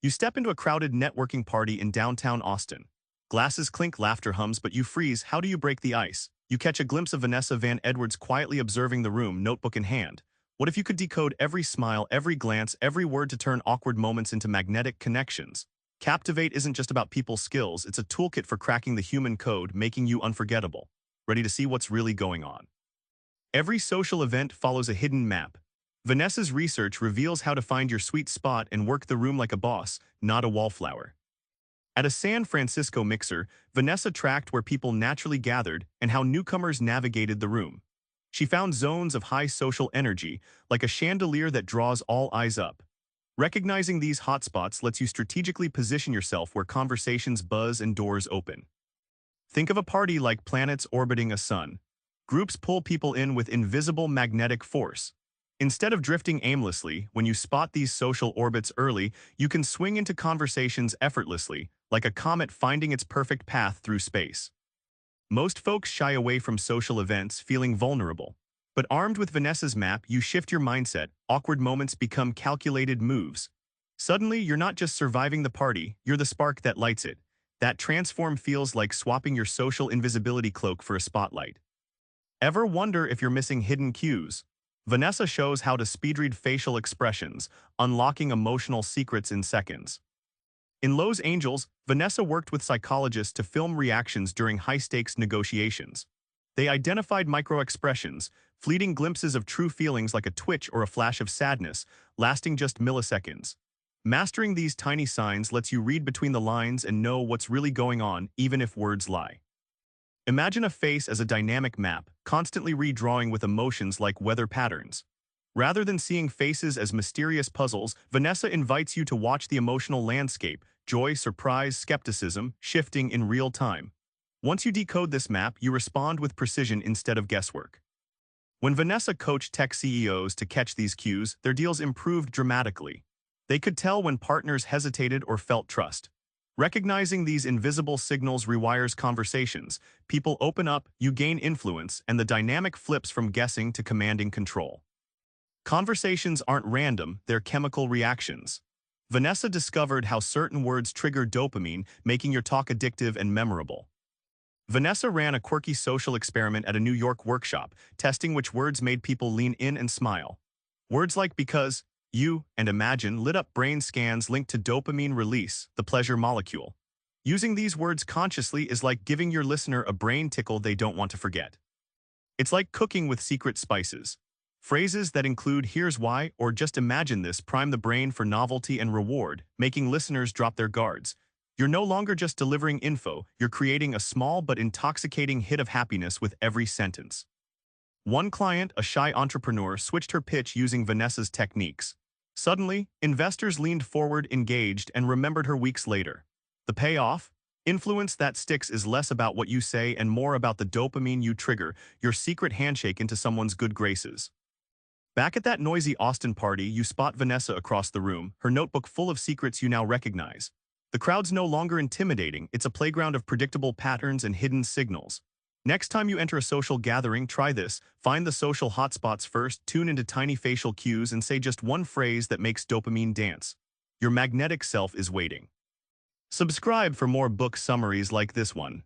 You step into a crowded networking party in downtown Austin. Glasses clink, laughter hums, but you freeze. How do you break the ice? You catch a glimpse of Vanessa Van Edwards quietly observing the room, notebook in hand. What if you could decode every smile, every glance, every word to turn awkward moments into magnetic connections? Captivate isn't just about people's skills, it's a toolkit for cracking the human code, making you unforgettable. Ready to see what's really going on? Every social event follows a hidden map. Vanessa's research reveals how to find your sweet spot and work the room like a boss, not a wallflower. At a San Francisco mixer, Vanessa tracked where people naturally gathered and how newcomers navigated the room. She found zones of high social energy, like a chandelier that draws all eyes up. Recognizing these hotspots lets you strategically position yourself where conversations buzz and doors open. Think of a party like planets orbiting a sun. Groups pull people in with invisible magnetic force. Instead of drifting aimlessly, when you spot these social orbits early, you can swing into conversations effortlessly, like a comet finding its perfect path through space. Most folks shy away from social events, feeling vulnerable. But armed with Vanessa's map, you shift your mindset. Awkward moments become calculated moves. Suddenly, you're not just surviving the party, you're the spark that lights it. That transform feels like swapping your social invisibility cloak for a spotlight. Ever wonder if you're missing hidden cues? Vanessa shows how to speedread facial expressions, unlocking emotional secrets in seconds. In Los Angeles, Vanessa worked with psychologists to film reactions during high-stakes negotiations. They identified microexpressions, fleeting glimpses of true feelings like a twitch or a flash of sadness, lasting just milliseconds. Mastering these tiny signs lets you read between the lines and know what's really going on, even if words lie. Imagine a face as a dynamic map, constantly redrawing with emotions like weather patterns. Rather than seeing faces as mysterious puzzles, Vanessa invites you to watch the emotional landscape, joy, surprise, skepticism, shifting in real time. Once you decode this map, you respond with precision instead of guesswork. When Vanessa coached tech CEOs to catch these cues, their deals improved dramatically. They could tell when partners hesitated or felt trust. Recognizing these invisible signals rewires conversations. People open up, you gain influence, and the dynamic flips from guessing to commanding control. Conversations aren't random, they're chemical reactions. Vanessa discovered how certain words trigger dopamine, making your talk addictive and memorable. Vanessa ran a quirky social experiment at a New York workshop, testing which words made people lean in and smile. Words like because, you, and imagine lit up brain scans linked to dopamine release, the pleasure molecule. Using these words consciously is like giving your listener a brain tickle they don't want to forget. It's like cooking with secret spices. Phrases that include "here's why" or "just imagine this" prime the brain for novelty and reward, making listeners drop their guards. You're no longer just delivering info, you're creating a small but intoxicating hit of happiness with every sentence. One client, a shy entrepreneur, switched her pitch using Vanessa's techniques. Suddenly, investors leaned forward, engaged, and remembered her weeks later. The payoff? Influence that sticks is less about what you say and more about the dopamine you trigger, your secret handshake into someone's good graces. Back at that noisy Austin party, you spot Vanessa across the room, her notebook full of secrets you now recognize. The crowd's no longer intimidating, it's a playground of predictable patterns and hidden signals. Next time you enter a social gathering, try this. Find the social hotspots first, tune into tiny facial cues, and say just one phrase that makes dopamine dance. Your magnetic self is waiting. Subscribe for more book summaries like this one.